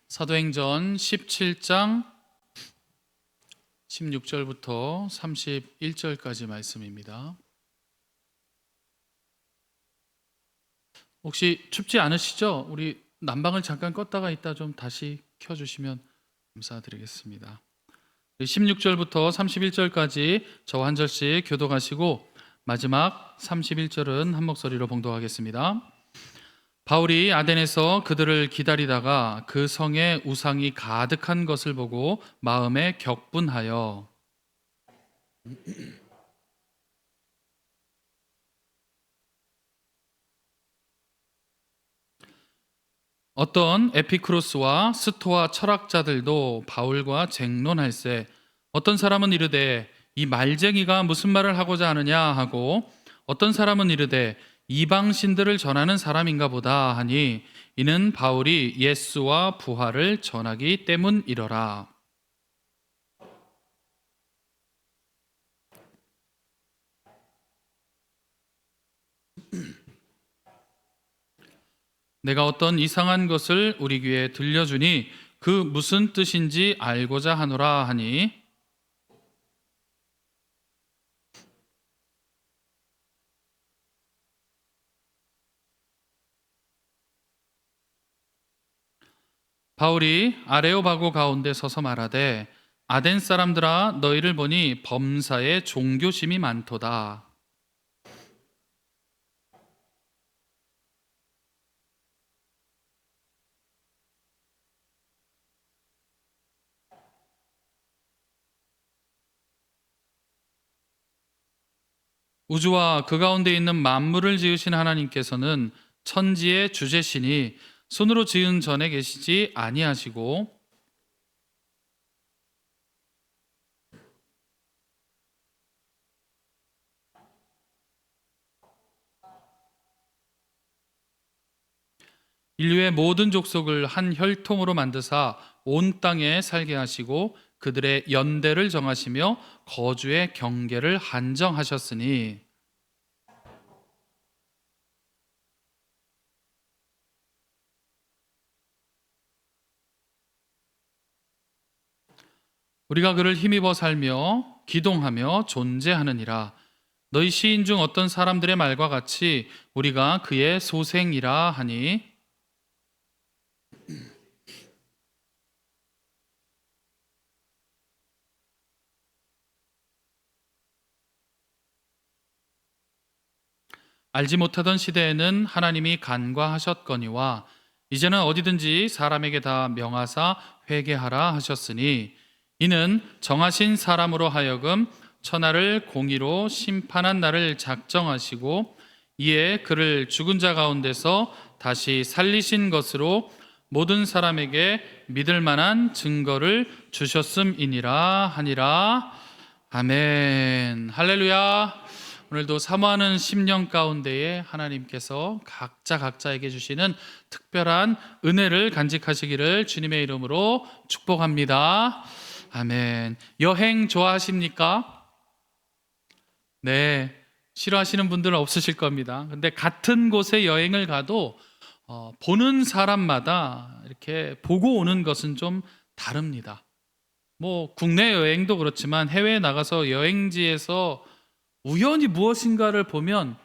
사도행전 17장 16절부터 31절까지 말씀입니다. 혹시 춥지 않으시죠? 우리 난방을 잠깐 껐다가 이따 좀 다시 켜주시면 감사드리겠습니다. 16절부터 31절까지 저와 한 절씩 교독하시고 마지막 31절은 한 목소리로 봉독하겠습니다. 바울이 아덴에서 그들을 기다리다가 그 성에 우상이 가득한 것을 보고 마음에 격분하여 어떤 에피쿠로스와 스토아 철학자들도 바울과 쟁론할세 어떤 사람은 이르되 이 말쟁이가 무슨 말을 하고자 하느냐 하고 어떤 사람은 이르되 이방 신들을 전하는 사람인가 보다 하니 이는 바울이 예수와 부활을 전하기 때문이러라. 내가 어떤 이상한 것을 우리 귀에 들려주니 그 무슨 뜻인지 알고자 하노라 하니 바울이 아레오바고 가운데 서서 말하되 아덴 사람들아 너희를 보니 범사에 종교심이 많도다. 우주와 그 가운데 있는 만물을 지으신 하나님께서는 천지의 주제시니 손으로 지은 전에 계시지 아니하시고 인류의 모든 족속을 한 혈통으로 만드사 온 땅에 살게 하시고 그들의 연대를 정하시며 거주의 경계를 한정하셨으니 우리가 그를 힘입어 살며 기동하며 존재하느니라. 너희 시인 중 어떤 사람들의 말과 같이 우리가 그의 소생이라 하니 알지 못하던 시대에는 하나님이 간과하셨거니와 이제는 어디든지 사람에게 다 명하사 회개하라 하셨으니 이는 정하신 사람으로 하여금 천하를 공의로 심판한 날을 작정하시고 이에 그를 죽은 자 가운데서 다시 살리신 것으로 모든 사람에게 믿을 만한 증거를 주셨음이니라 하니라. 아멘. 할렐루야. 오늘도 사모하는 심령 가운데에 하나님께서 각자에게 주시는 특별한 은혜를 간직하시기를 주님의 이름으로 축복합니다. 아멘. 여행 좋아하십니까? 네. 싫어하시는 분들은 없으실 겁니다. 근데 같은 곳에 여행을 가도 보는 사람마다 이렇게 보고 오는 것은 좀 다릅니다. 뭐 국내 여행도 그렇지만 해외에 나가서 여행지에서 우연히 무엇인가를 보면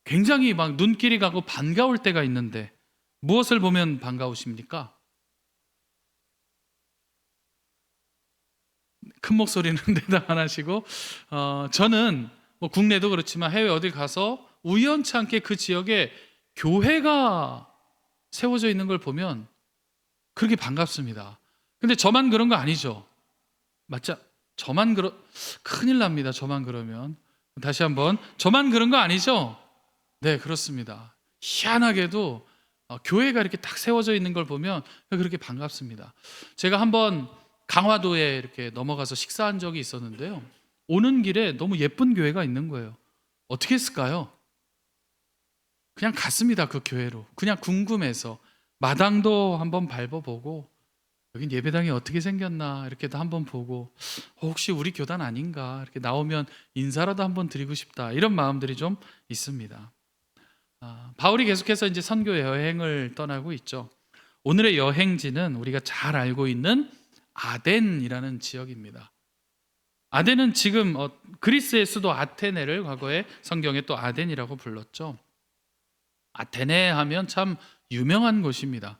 굉장히 막 눈길이 가고 반가울 때가 있는데 무엇을 보면 반가우십니까? 큰 목소리는 대답 안 하시고 저는 뭐 국내도 그렇지만 해외 어디 가서 우연치 않게 그 지역에 교회가 세워져 있는 걸 보면 그렇게 반갑습니다. 근데 저만 그런 거 아니죠? 맞죠? 큰일 납니다. 저만 그러면. 다시 한번, 저만 그런 거 아니죠? 네, 그렇습니다. 희한하게도 교회가 이렇게 딱 세워져 있는 걸 보면 그렇게 반갑습니다. 제가 한번 강화도에 이렇게 넘어가서 식사한 적이 있었는데요. 오는 길에 너무 예쁜 교회가 있는 거예요. 어떻게 했을까요? 그냥 갔습니다. 그 교회로. 그냥 궁금해서 마당도 한번 밟아보고 여긴 예배당이 어떻게 생겼나 이렇게도 한번 보고 혹시 우리 교단 아닌가 이렇게 나오면 인사라도 한번 드리고 싶다 이런 마음들이 좀 있습니다. 바울이 계속해서 이제 선교 여행을 떠나고 있죠. 오늘의 여행지는 우리가 잘 알고 있는 아덴이라는 지역입니다. 아덴은 지금 그리스의 수도 아테네를 과거에 성경에 또 아덴이라고 불렀죠. 아테네 하면 참 유명한 곳입니다.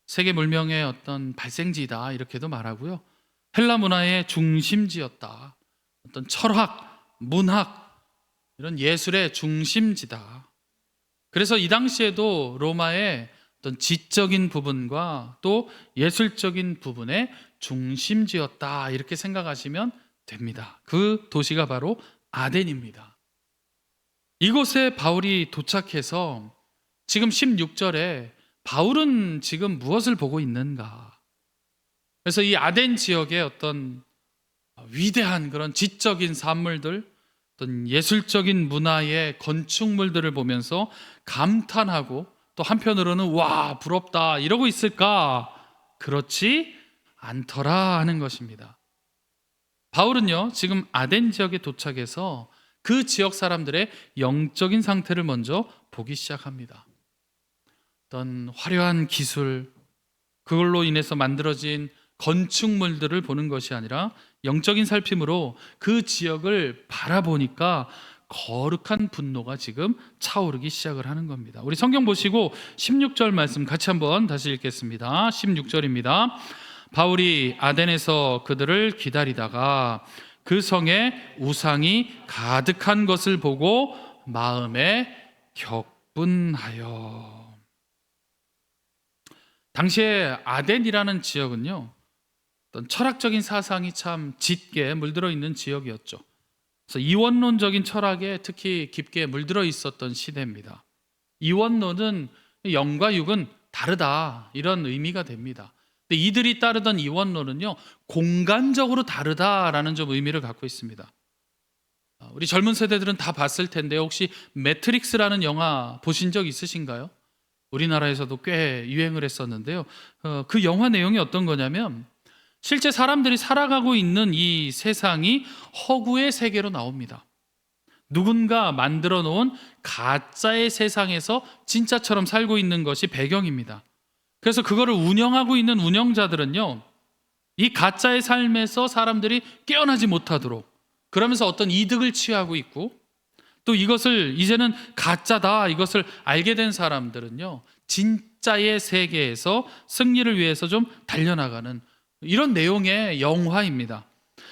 세계 물명의 어떤 발생지다 이렇게도 말하고요. 헬라 문화의 중심지였다. 어떤 철학, 문학 이런 예술의 중심지다. 그래서 이 당시에도 로마의 어떤 지적인 부분과 또 예술적인 부분의 중심지였다 이렇게 생각하시면 됩니다. 그 도시가 바로 아덴입니다. 이곳에 바울이 도착해서 지금 16절에 바울은 지금 무엇을 보고 있는가? 그래서 이 아덴 지역의 어떤 위대한 그런 지적인 산물들, 어떤 예술적인 문화의 건축물들을 보면서 감탄하고 또 한편으로는 와 부럽다 이러고 있을까? 그렇지 않더라 하는 것입니다. 바울은요 지금 아덴 지역에 도착해서 그 지역 사람들의 영적인 상태를 먼저 보기 시작합니다. 어떤 화려한 기술, 그걸로 인해서 만들어진 건축물들을 보는 것이 아니라 영적인 살핌으로 그 지역을 바라보니까 거룩한 분노가 지금 차오르기 시작을 하는 겁니다. 우리 성경 보시고 16절 말씀 같이 한번 다시 읽겠습니다. 16절입니다. 바울이 아덴에서 그들을 기다리다가 그 성에 우상이 가득한 것을 보고 마음에 격분하여. 당시에 아덴이라는 지역은요 어떤 철학적인 사상이 참 짙게 물들어 있는 지역이었죠. 그래서 이원론적인 철학에 특히 깊게 물들어 있었던 시대입니다. 이원론은 영과 육은 다르다 이런 의미가 됩니다. 근데 이들이 따르던 이원론은요 공간적으로 다르다라는 좀 의미를 갖고 있습니다. 우리 젊은 세대들은 다 봤을 텐데 혹시 매트릭스라는 영화 보신 적 있으신가요? 우리나라에서도 꽤 유행을 했었는데요. 그 영화 내용이 어떤 거냐면 실제 사람들이 살아가고 있는 이 세상이 허구의 세계로 나옵니다. 누군가 만들어 놓은 가짜의 세상에서 진짜처럼 살고 있는 것이 배경입니다. 그래서 그거를 운영하고 있는 운영자들은요 이 가짜의 삶에서 사람들이 깨어나지 못하도록 그러면서 어떤 이득을 취하고 있고 또 이것을 이제는 가짜다 이것을 알게 된 사람들은요 진짜의 세계에서 승리를 위해서 좀 달려나가는 이런 내용의 영화입니다.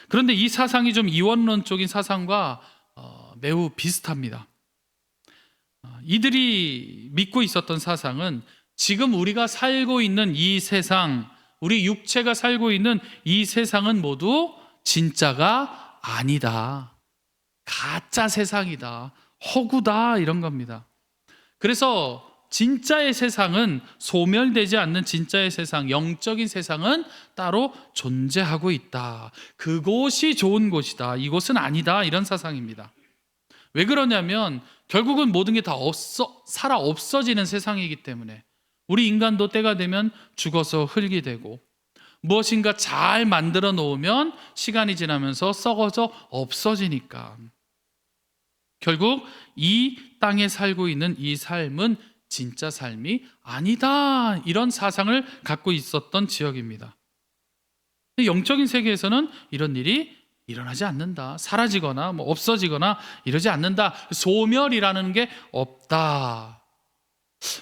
그런데 이 사상이 좀 이원론적인 사상과 매우 비슷합니다. 이들이 믿고 있었던 사상은 지금 우리가 살고 있는 이 세상, 우리 육체가 살고 있는 이 세상은 모두 진짜가 아니다. 가짜 세상이다. 허구다. 이런 겁니다. 그래서 진짜의 세상은 소멸되지 않는 진짜의 세상, 영적인 세상은 따로 존재하고 있다. 그곳이 좋은 곳이다. 이곳은 아니다. 이런 사상입니다. 왜 그러냐면 결국은 모든 게 다 살아 없어지는 세상이기 때문에 우리 인간도 때가 되면 죽어서 흙이 되고 무엇인가 잘 만들어 놓으면 시간이 지나면서 썩어져 없어지니까 결국 이 땅에 살고 있는 이 삶은 진짜 삶이 아니다 이런 사상을 갖고 있었던 지역입니다. 영적인 세계에서는 이런 일이 일어나지 않는다. 사라지거나 없어지거나 이러지 않는다. 소멸이라는 게 없다.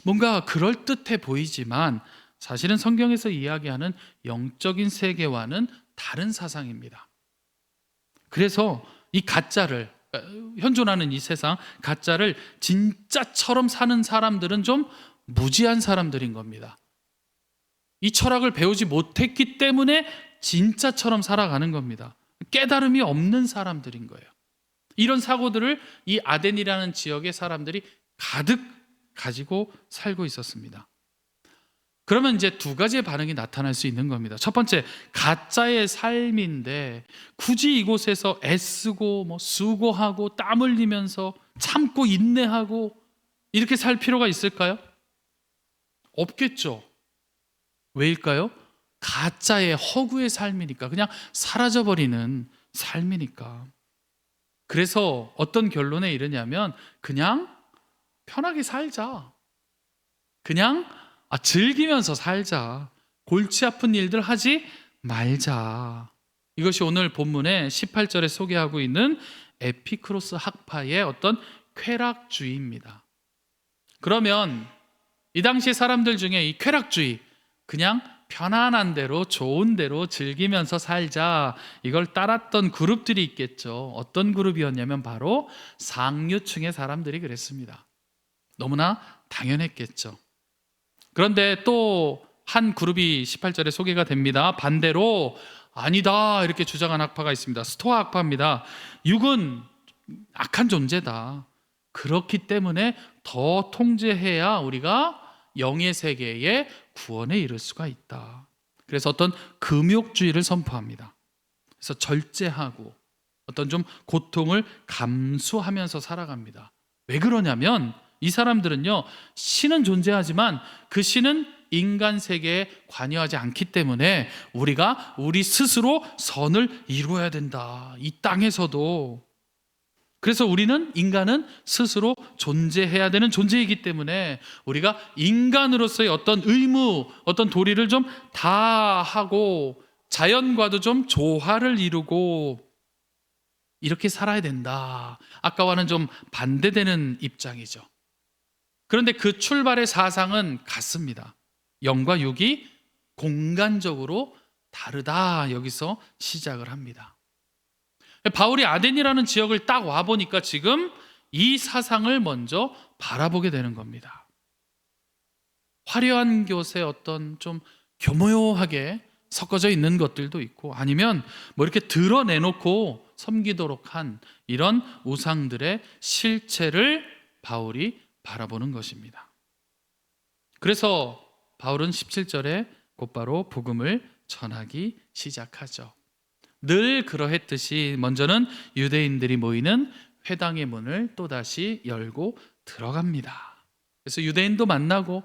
뭔가 그럴듯해 보이지만 사실은 성경에서 이야기하는 영적인 세계와는 다른 사상입니다. 그래서 이 가짜를 현존하는 이 세상 가짜를 진짜처럼 사는 사람들은 좀 무지한 사람들인 겁니다. 이 철학을 배우지 못했기 때문에 진짜처럼 살아가는 겁니다. 깨달음이 없는 사람들인 거예요. 이런 사고들을 이 아덴이라는 지역의 사람들이 가득 가지고 살고 있었습니다. 그러면 이제 두 가지의 반응이 나타날 수 있는 겁니다. 첫 번째, 가짜의 삶인데 굳이 이곳에서 애쓰고 수고하고 땀 흘리면서 참고 인내하고 이렇게 살 필요가 있을까요? 없겠죠. 왜일까요? 가짜의 허구의 삶이니까, 그냥 사라져버리는 삶이니까. 그래서 어떤 결론에 이르냐면 그냥 편하게 살자. 그냥 즐기면서 살자. 골치 아픈 일들 하지 말자. 이것이 오늘 본문의 18절에 소개하고 있는 에피크로스 학파의 어떤 쾌락주의입니다. 그러면 이 당시 사람들 중에 이 쾌락주의, 그냥 편안한 대로 좋은 대로 즐기면서 살자, 이걸 따랐던 그룹들이 있겠죠. 어떤 그룹이었냐면 바로 상류층의 사람들이 그랬습니다. 너무나 당연했겠죠. 그런데 또 한 그룹이 18절에 소개가 됩니다. 반대로 아니다 이렇게 주장한 학파가 있습니다. 스토아 학파입니다. 육은 악한 존재다. 그렇기 때문에 더 통제해야 우리가 영의 세계의 구원에 이를 수가 있다. 그래서 어떤 금욕주의를 선포합니다. 그래서 절제하고 어떤 좀 고통을 감수하면서 살아갑니다. 왜 그러냐면 이 사람들은요, 신은 존재하지만 그 신은 인간 세계에 관여하지 않기 때문에 우리가 우리 스스로 선을 이루어야 된다. 이 땅에서도. 그래서 인간은 스스로 존재해야 되는 존재이기 때문에 우리가 인간으로서의 어떤 의무, 어떤 도리를 좀 다 하고 자연과도 좀 조화를 이루고 이렇게 살아야 된다. 아까와는 좀 반대되는 입장이죠. 그런데 그 출발의 사상은 같습니다. 영과 육이 공간적으로 다르다. 여기서 시작을 합니다. 바울이 아덴이라는 지역을 딱 와보니까 지금 이 사상을 먼저 바라보게 되는 겁니다. 화려한 것에 어떤 좀 교묘하게 섞어져 있는 것들도 있고, 아니면 뭐 이렇게 드러내놓고 섬기도록 한 이런 우상들의 실체를 바울이 바라보는 것입니다. 그래서 바울은 17절에 곧바로 복음을 전하기 시작하죠. 늘 그러했듯이 먼저는 유대인들이 모이는 회당의 문을 또다시 열고 들어갑니다. 그래서 유대인도 만나고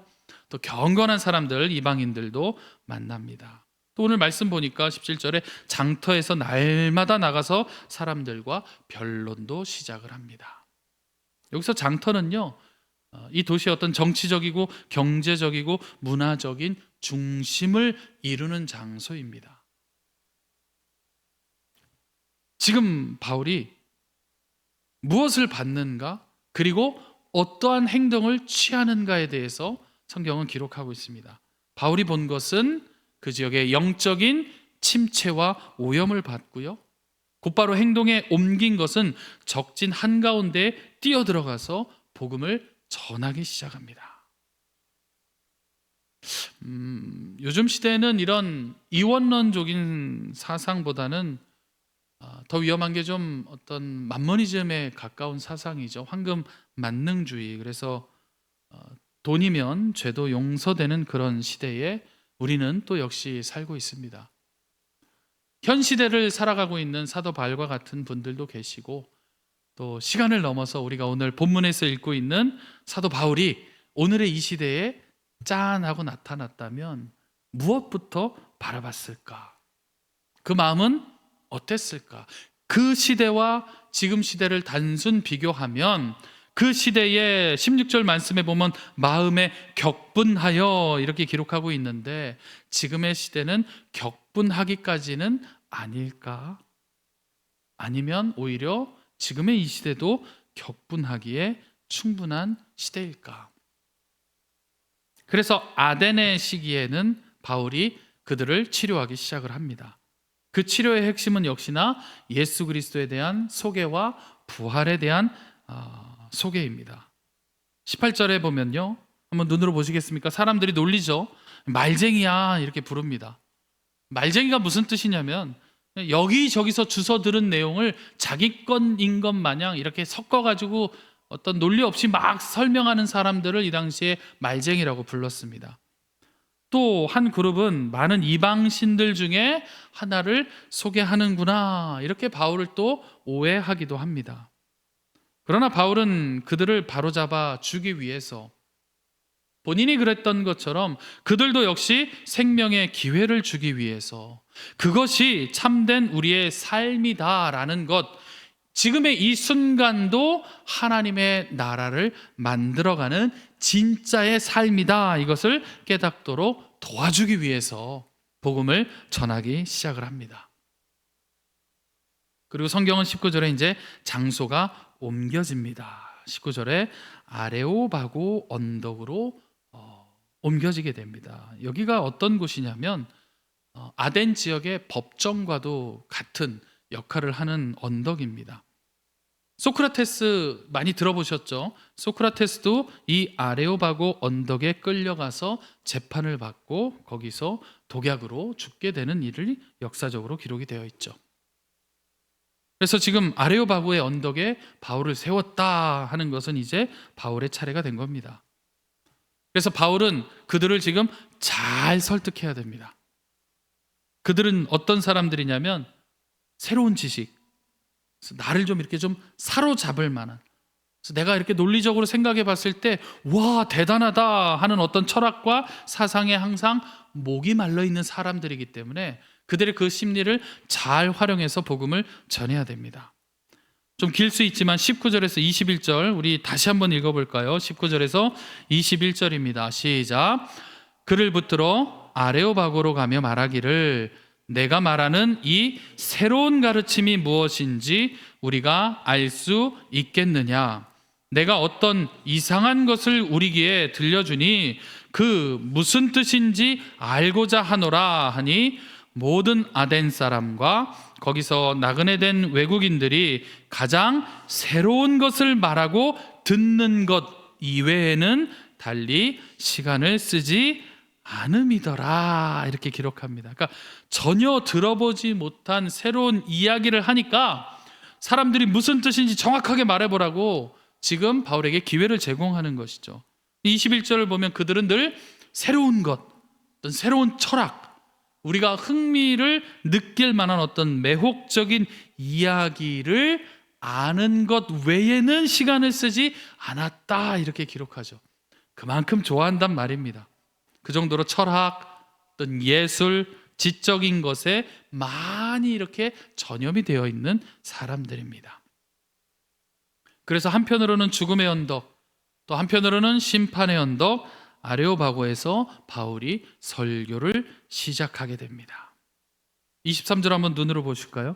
또 경건한 사람들, 이방인들도 만납니다. 또 오늘 말씀 보니까 17절에 장터에서 날마다 나가서 사람들과 변론도 시작을 합니다. 여기서 장터는요, 이 도시의 어떤 정치적이고 경제적이고 문화적인 중심을 이루는 장소입니다. 지금 바울이 무엇을 받는가, 그리고 어떠한 행동을 취하는가에 대해서 성경은 기록하고 있습니다. 바울이 본 것은 그 지역의 영적인 침체와 오염을 받고요, 곧바로 행동에 옮긴 것은 적진 한가운데에 뛰어들어가서 복음을 전하기 시작합니다. 요즘 시대에는 이런 이원론적인 사상보다는 더 위험한 게 좀 어떤 만모니즘에 가까운 사상이죠. 황금 만능주의. 그래서 돈이면 죄도 용서되는 그런 시대에 우리는 또 역시 살고 있습니다. 현 시대를 살아가고 있는 사도 바울과 같은 분들도 계시고, 또 시간을 넘어서 우리가 오늘 본문에서 읽고 있는 사도 바울이 오늘의 이 시대에 짠하고 나타났다면 무엇부터 바라봤을까? 그 마음은 어땠을까? 그 시대와 지금 시대를 단순 비교하면 그 시대의 16절 말씀에 보면 마음에 격분하여 이렇게 기록하고 있는데, 지금의 시대는 격분하기까지는 아닐까? 아니면 오히려 지금의 이 시대도 격분하기에 충분한 시대일까? 그래서 아덴의 시기에는 바울이 그들을 치료하기 시작을 합니다. 그 치료의 핵심은 역시나 예수 그리스도에 대한 소개와 부활에 대한 소개입니다. 18절에 보면요, 한번 눈으로 보시겠습니까? 사람들이 놀리죠. 말쟁이야 이렇게 부릅니다. 말쟁이가 무슨 뜻이냐면 여기저기서 주워 들은 내용을 자기 건인 것 마냥 이렇게 섞어가지고 어떤 논리 없이 막 설명하는 사람들을 이 당시에 말쟁이라고 불렀습니다. 또 한 그룹은 많은 이방신들 중에 하나를 소개하는구나 이렇게 바울을 또 오해하기도 합니다. 그러나 바울은 그들을 바로잡아 주기 위해서 본인이 그랬던 것처럼 그들도 역시 생명의 기회를 주기 위해서, 그것이 참된 우리의 삶이다라는 것, 지금의 이 순간도 하나님의 나라를 만들어가는 진짜의 삶이다, 이것을 깨닫도록 도와주기 위해서 복음을 전하기 시작을 합니다. 그리고 성경은 19절에 이제 장소가 옮겨집니다. 19절에 아레오바고 언덕으로 옮겨지게 됩니다. 여기가 어떤 곳이냐면 아덴 지역의 법정과도 같은 역할을 하는 언덕입니다. 소크라테스 많이 들어보셨죠? 소크라테스도 이 아레오바고 언덕에 끌려가서 재판을 받고 거기서 독약으로 죽게 되는 일이 역사적으로 기록이 되어 있죠. 그래서 지금 아레오바고의 언덕에 바울을 세웠다 하는 것은 이제 바울의 차례가 된 겁니다. 그래서 바울은 그들을 지금 잘 설득해야 됩니다. 그들은 어떤 사람들이냐면 새로운 지식, 나를 좀 이렇게 좀 사로잡을 만한, 그래서 내가 이렇게 논리적으로 생각해 봤을 때 와 대단하다 하는 어떤 철학과 사상에 항상 목이 말라 있는 사람들이기 때문에 그들의 그 심리를 잘 활용해서 복음을 전해야 됩니다. 좀 길 수 있지만 19절에서 21절 우리 다시 한번 읽어볼까요? 19절에서 21절입니다. 시작. 그를 붙들어 아레오바고로 가며 말하기를 내가 말하는 이 새로운 가르침이 무엇인지 우리가 알 수 있겠느냐? 내가 어떤 이상한 것을 우리 귀에 들려주니 그 무슨 뜻인지 알고자 하노라 하니 모든 아덴 사람과 거기서 나그네 된 외국인들이 가장 새로운 것을 말하고 듣는 것 이외에는 달리 시간을 쓰지 않음이더라, 이렇게 기록합니다. 그러니까 전혀 들어보지 못한 새로운 이야기를 하니까 사람들이 무슨 뜻인지 정확하게 말해보라고 지금 바울에게 기회를 제공하는 것이죠. 21절을 보면 그들은 늘 새로운 것, 어떤 새로운 철학, 우리가 흥미를 느낄 만한 어떤 매혹적인 이야기를 아는 것 외에는 시간을 쓰지 않았다, 이렇게 기록하죠. 그만큼 좋아한단 말입니다. 그 정도로 철학, 어떤 예술, 지적인 것에 많이 이렇게 전염이 되어 있는 사람들입니다. 그래서 한편으로는 죽음의 언덕, 또 한편으로는 심판의 언덕 아레오바고에서 바울이 설교를 시작하게 됩니다. 23절 한번 눈으로 보실까요?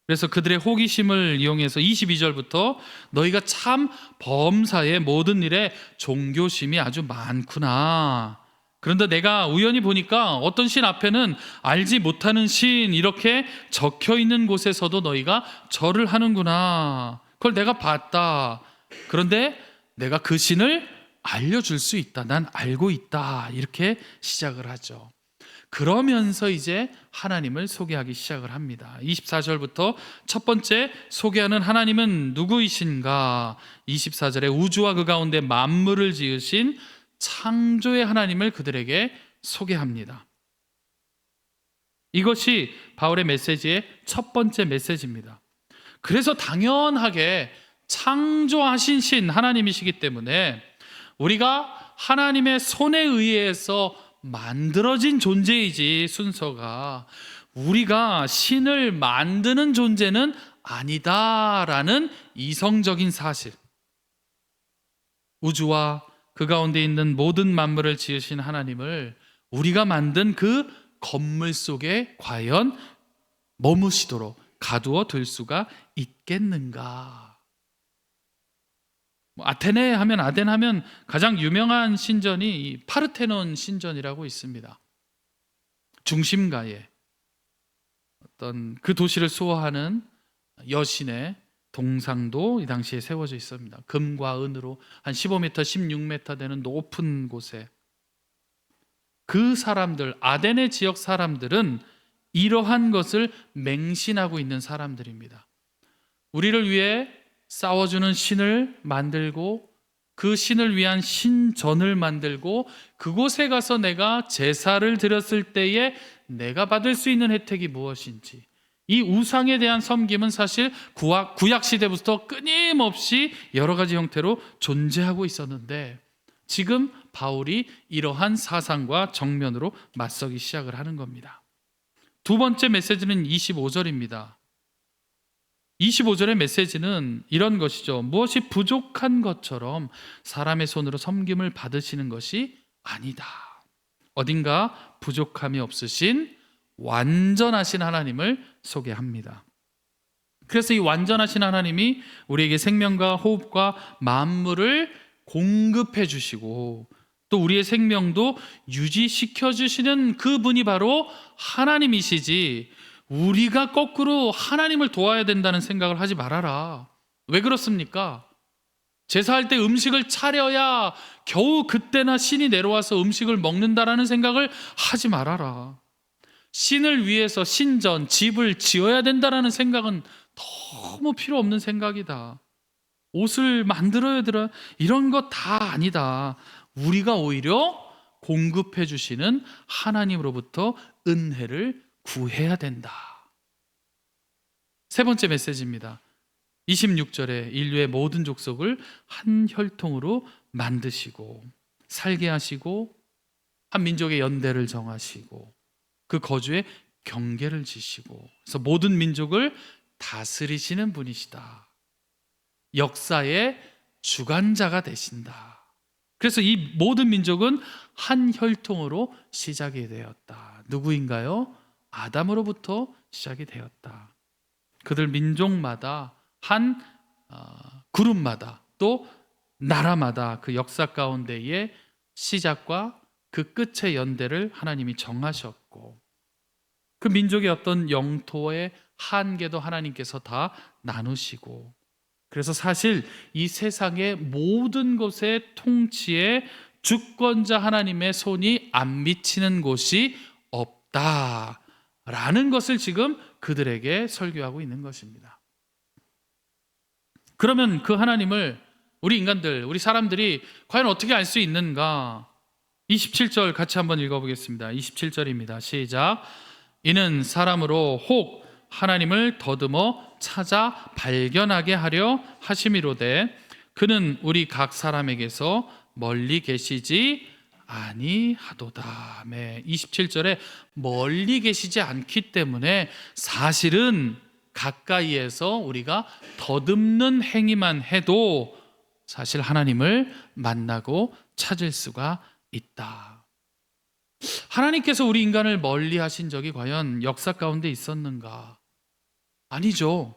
그래서 그들의 호기심을 이용해서 22절부터 너희가 참 범사의 모든 일에 종교심이 아주 많구나. 그런데 내가 우연히 보니까 어떤 신 앞에는 알지 못하는 신 이렇게 적혀 있는 곳에서도 너희가 절을 하는구나. 그걸 내가 봤다. 그런데 내가 그 신을 알려줄 수 있다. 난 알고 있다. 이렇게 시작을 하죠. 그러면서 이제 하나님을 소개하기 시작을 합니다. 24절부터 첫 번째 소개하는 하나님은 누구이신가? 24절에 우주와 그 가운데 만물을 지으신 창조의 하나님을 그들에게 소개합니다. 이것이 바울의 메시지의 첫 번째 메시지입니다. 그래서 당연하게 창조하신 신 하나님이시기 때문에 우리가 하나님의 손에 의해서 만들어진 존재이지 순서가 우리가 신을 만드는 존재는 아니다라는 이성적인 사실, 우주와 그 가운데 있는 모든 만물을 지으신 하나님을 우리가 만든 그 건물 속에 과연 머무시도록 가두어 둘 수가 있겠는가? 아테네 하면 아덴 하면 가장 유명한 신전이 이 파르테논 신전이라고 있습니다. 중심가에 어떤 그 도시를 수호하는 여신의 동상도 이 당시에 세워져 있습니다. 금과 은으로 한 15m, 16m 되는 높은 곳에 그 사람들, 아덴의 지역 사람들은 이러한 것을 맹신하고 있는 사람들입니다. 우리를 위해 싸워주는 신을 만들고 그 신을 위한 신전을 만들고 그곳에 가서 내가 제사를 드렸을 때에 내가 받을 수 있는 혜택이 무엇인지, 이 우상에 대한 섬김은 사실 구약 시대부터 끊임없이 여러 가지 형태로 존재하고 있었는데 지금 바울이 이러한 사상과 정면으로 맞서기 시작을 하는 겁니다. 두 번째 메시지는 25절입니다. 25절의 메시지는 이런 것이죠. 무엇이 부족한 것처럼 사람의 손으로 섬김을 받으시는 것이 아니다. 어딘가 부족함이 없으신 완전하신 하나님을 소개합니다. 그래서 이 완전하신 하나님이 우리에게 생명과 호흡과 만물을 공급해 주시고 또 우리의 생명도 유지시켜 주시는 그분이 바로 하나님이시지, 우리가 거꾸로 하나님을 도와야 된다는 생각을 하지 말아라. 왜 그렇습니까? 제사할 때 음식을 차려야 겨우 그때나 신이 내려와서 음식을 먹는다라는 생각을 하지 말아라. 신을 위해서 신전, 집을 지어야 된다라는 생각은 너무 필요 없는 생각이다. 옷을 만들어야 되라, 이런 거 다 아니다. 우리가 오히려 공급해 주시는 하나님으로부터 은혜를 구해야 된다. 세 번째 메시지입니다. 26절에 인류의 모든 족속을 한 혈통으로 만드시고 살게 하시고 한 민족의 연대를 정하시고 그 거주의 경계를 지시고, 그래서 모든 민족을 다스리시는 분이시다. 역사의 주관자가 되신다. 그래서 이 모든 민족은 한 혈통으로 시작이 되었다. 누구인가요? 아담으로부터 시작이 되었다. 그들 민족마다 한 그룹마다 또 나라마다 그 역사 가운데의 시작과 그 끝의 연대를 하나님이 정하셨고, 그 민족의 어떤 영토의 한계도 하나님께서 다 나누시고, 그래서 사실 이 세상의 모든 것의 통치에 주권자 하나님의 손이 안 미치는 곳이 없다라는 것을 지금 그들에게 설교하고 있는 것입니다. 그러면 그 하나님을 우리 인간들, 우리 사람들이 과연 어떻게 알 수 있는가? 27절 같이 한번 읽어보겠습니다. 27절입니다. 시작. 이는 사람으로 혹 하나님을 더듬어 찾아 발견하게 하려 하심이로되 그는 우리 각 사람에게서 멀리 계시지 아니하도다. 27절에 멀리 계시지 않기 때문에 사실은 가까이에서 우리가 더듬는 행위만 해도 사실 하나님을 만나고 찾을 수가 있다. 하나님께서 우리 인간을 멀리 하신 적이 과연 역사 가운데 있었는가? 아니죠.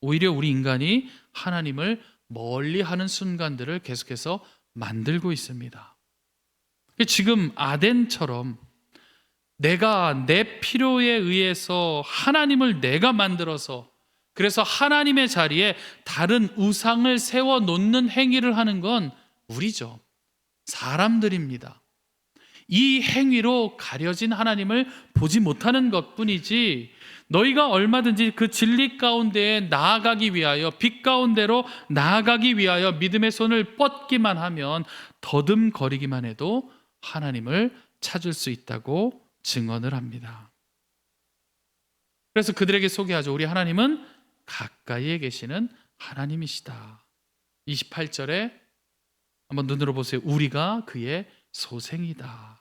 오히려 우리 인간이 하나님을 멀리 하는 순간들을 계속해서 만들고 있습니다. 지금 아덴처럼 내가 내 필요에 의해서 하나님을 내가 만들어서, 그래서 하나님의 자리에 다른 우상을 세워 놓는 행위를 하는 건 우리죠. 사람들입니다. 이 행위로 가려진 하나님을 보지 못하는 것뿐이지, 너희가 얼마든지 그 진리 가운데에 나아가기 위하여, 빛 가운데로 나아가기 위하여 믿음의 손을 뻗기만 하면, 더듬거리기만 해도 하나님을 찾을 수 있다고 증언을 합니다. 그래서 그들에게 소개하죠. 우리 하나님은 가까이에 계시는 하나님이시다. 28절에 한번 눈으로 보세요. 우리가 그의 소생이다.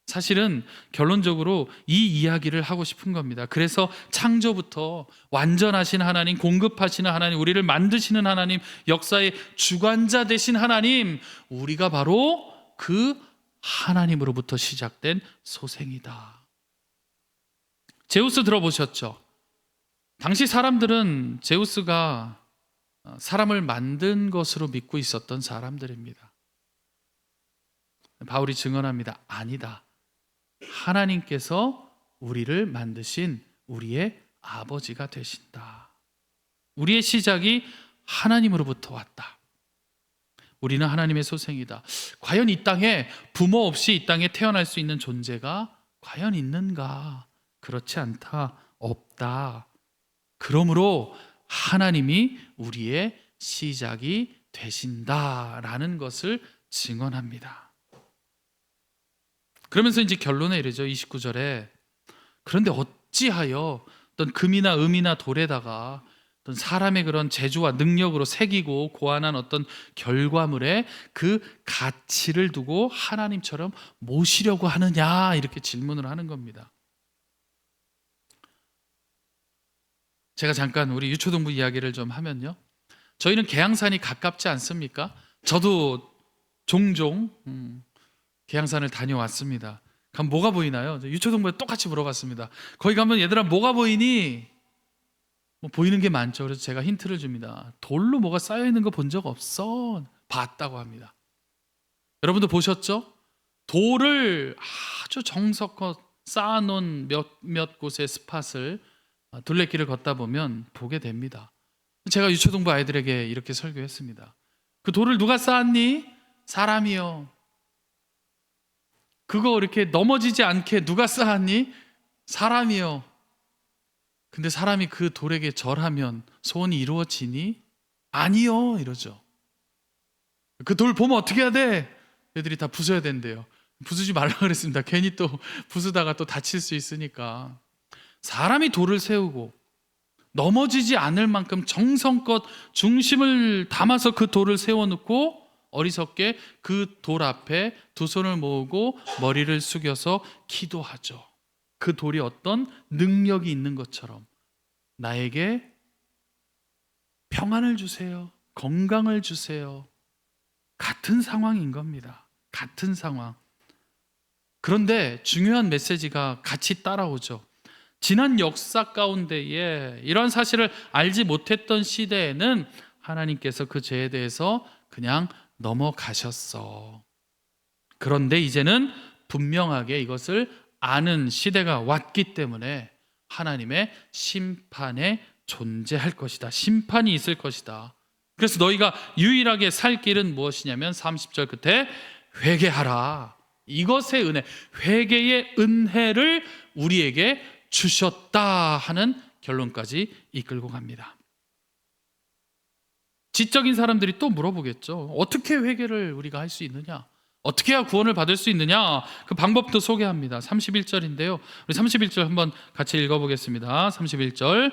사실은 결론적으로 이 이야기를 하고 싶은 겁니다. 그래서 창조부터 완전하신 하나님, 공급하시는 하나님, 우리를 만드시는 하나님, 역사의 주관자 되신 하나님, 우리가 바로 그 하나님으로부터 시작된 소생이다. 제우스 들어보셨죠? 당시 사람들은 제우스가 사람을 만든 것으로 믿고 있었던 사람들입니다. 바울이 증언합니다. 아니다. 하나님께서 우리를 만드신 우리의 아버지가 되신다. 우리의 시작이 하나님으로부터 왔다. 우리는 하나님의 소생이다. 과연 이 땅에 부모 없이 이 땅에 태어날 수 있는 존재가 과연 있는가? 그렇지 않다. 없다. 그러므로 하나님이 우리의 시작이 되신다라는 것을 증언합니다. 그러면서 이제 결론에 이르죠. 29절에 그런데 어찌하여 어떤 금이나 음이나 돌에다가 어떤 사람의 그런 재주와 능력으로 새기고 고안한 어떤 결과물에 그 가치를 두고 하나님처럼 모시려고 하느냐, 이렇게 질문을 하는 겁니다. 제가 잠깐 우리 유초동부 이야기를 좀 하면요. 저희는 계양산이 가깝지 않습니까? 저도 종종 계양산을 다녀왔습니다. 그럼 뭐가 보이나요? 유초동부에 똑같이 물어봤습니다. 거기 가면 얘들아 뭐가 보이니? 뭐 보이는 게 많죠. 그래서 제가 힌트를 줍니다. 돌로 뭐가 쌓여 있는 거 본 적 없어? 봤다고 합니다. 여러분도 보셨죠? 돌을 아주 정성껏 쌓아놓은 몇 곳의 스팟을 둘레길을 걷다 보면 보게 됩니다. 제가 유초동부 아이들에게 이렇게 설교했습니다. 그 돌을 누가 쌓았니? 사람이요. 그거 이렇게 넘어지지 않게 누가 쌓았니? 사람이요. 근데 사람이 그 돌에게 절하면 소원이 이루어지니? 아니요. 이러죠. 그 돌 보면 어떻게 해야 돼? 애들이 다 부숴야 된대요. 부수지 말라 그랬습니다. 괜히 또 부수다가 또 다칠 수 있으니까. 사람이 돌을 세우고 넘어지지 않을 만큼 정성껏 중심을 담아서 그 돌을 세워놓고 어리석게 그 돌 앞에 두 손을 모으고 머리를 숙여서 기도하죠. 그 돌이 어떤 능력이 있는 것처럼 나에게 평안을 주세요. 건강을 주세요. 같은 상황인 겁니다. 같은 상황. 그런데 중요한 메시지가 같이 따라오죠. 지난 역사 가운데에 이런 사실을 알지 못했던 시대에는 하나님께서 그 죄에 대해서 그냥 넘어가셨어. 그런데 이제는 분명하게 이것을 아는 시대가 왔기 때문에 하나님의 심판에 존재할 것이다. 심판이 있을 것이다. 그래서 너희가 유일하게 살 길은 무엇이냐면 30절 끝에 회개하라. 이것의 은혜, 회개의 은혜를 우리에게 주셨다 하는 결론까지 이끌고 갑니다. 지적인 사람들이 또 물어보겠죠. 어떻게 회개를 우리가 할 수 있느냐? 어떻게 해야 구원을 받을 수 있느냐? 그 방법도 소개합니다. 31절인데요. 우리 31절 한번 같이 읽어보겠습니다. 31절.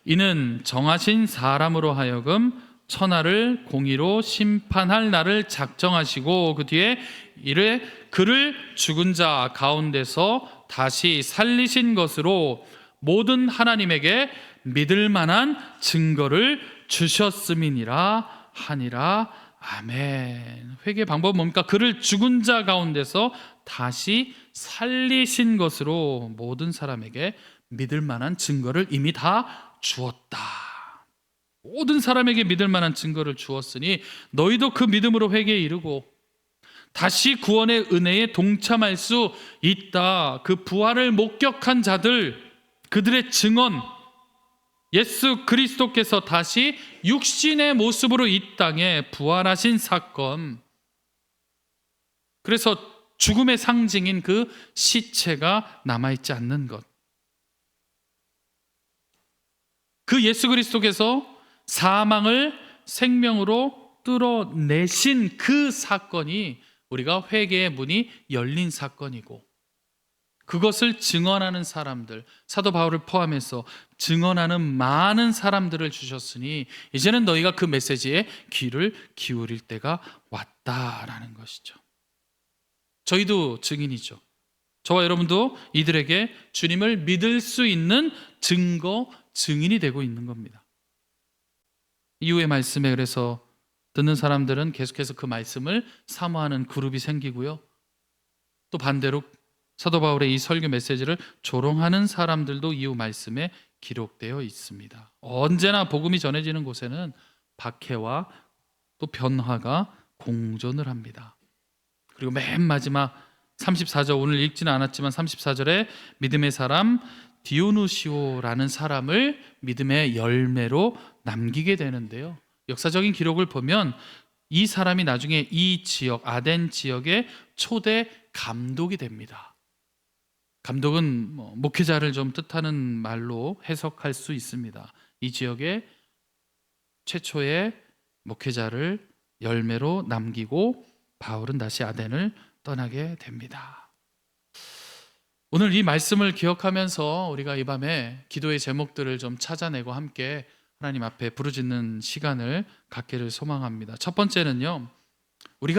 이는 정하신 사람으로 하여금 천하를 공의로 심판할 날을 작정하시고 그 뒤에 이래 그를 죽은 자 가운데서 다시 살리신 것으로 모든 하나님에게 믿을 만한 증거를 주셨음이니라 하니라. 아멘. 회개 방법은 뭡니까? 그를 죽은 자 가운데서 다시 살리신 것으로 모든 사람에게 믿을 만한 증거를 이미 다 주었다. 모든 사람에게 믿을 만한 증거를 주었으니 너희도 그 믿음으로 회개에 이르고 다시 구원의 은혜에 동참할 수 있다. 그 부활을 목격한 자들, 그들의 증언, 예수 그리스도께서 다시 육신의 모습으로 이 땅에 부활하신 사건, 그래서 죽음의 상징인 그 시체가 남아있지 않는 것, 그 예수 그리스도께서 사망을 생명으로 뚫어내신 그 사건이 우리가 회개의 문이 열린 사건이고, 그것을 증언하는 사람들, 사도 바울을 포함해서 증언하는 많은 사람들을 주셨으니 이제는 너희가 그 메시지에 귀를 기울일 때가 왔다라는 것이죠. 저희도 증인이죠. 저와 여러분도 이들에게 주님을 믿을 수 있는 증거, 증인이 되고 있는 겁니다. 이후의 말씀에 그래서 듣는 사람들은 계속해서 그 말씀을 사모하는 그룹이 생기고요. 또 반대로 사도 바울의 이 설교 메시지를 조롱하는 사람들도 이후 말씀에 기록되어 있습니다. 언제나 복음이 전해지는 곳에는 박해와 또 변화가 공존을 합니다. 그리고 맨 마지막 34절, 오늘 읽지는 않았지만 34절에 믿음의 사람 디오누시오라는 사람을 믿음의 열매로 남기게 되는데요. 역사적인 기록을 보면 이 사람이 나중에 이 지역, 아덴 지역의 초대 감독이 됩니다. 감독은 목회자를 좀 뜻하는 말로 해석할 수 있습니다. 이 지역의 최초의 목회자를 열매로 남기고 바울은 다시 아덴을 떠나게 됩니다. 오늘 이 말씀을 기억하면서 우리가 이 밤에 기도의 제목들을 좀 찾아내고 함께 하나님 앞에 부르짖는 시간을 갖기를 소망합니다. 첫 번째는요,